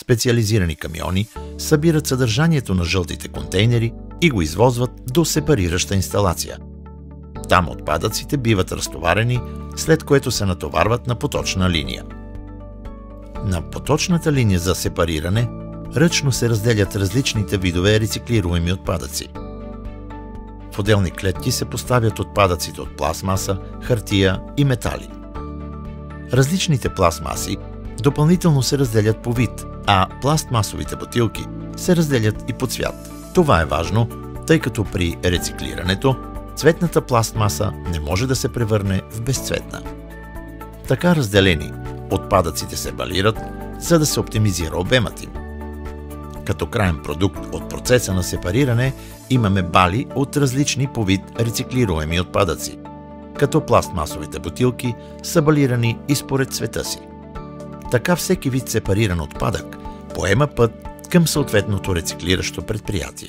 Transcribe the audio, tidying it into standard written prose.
Специализирани камиони събират съдържанието на жълтите контейнери и го извозват до сепарираща инсталация. Там отпадъците биват разтоварени, след което се натоварват на поточна линия. На поточната линия за сепариране ръчно се разделят различните видове рециклируеми отпадъци. В отделни клетки се поставят отпадъците от пластмаса, хартия и метали. Различните пластмаси допълнително се разделят по вид, а пластмасовите бутилки се разделят и по цвят. Това е важно, тъй като при рециклирането цветната пластмаса не може да се превърне в безцветна. Така разделени, отпадъците се балират, за да се оптимизира обемът им. Като краен продукт от процеса на сепариране имаме бали от различни по вид рециклируеми отпадъци, като пластмасовите бутилки са балирани и според цвета си. Така всеки вид сепариран отпадък поема път към съответното рециклиращо предприятие.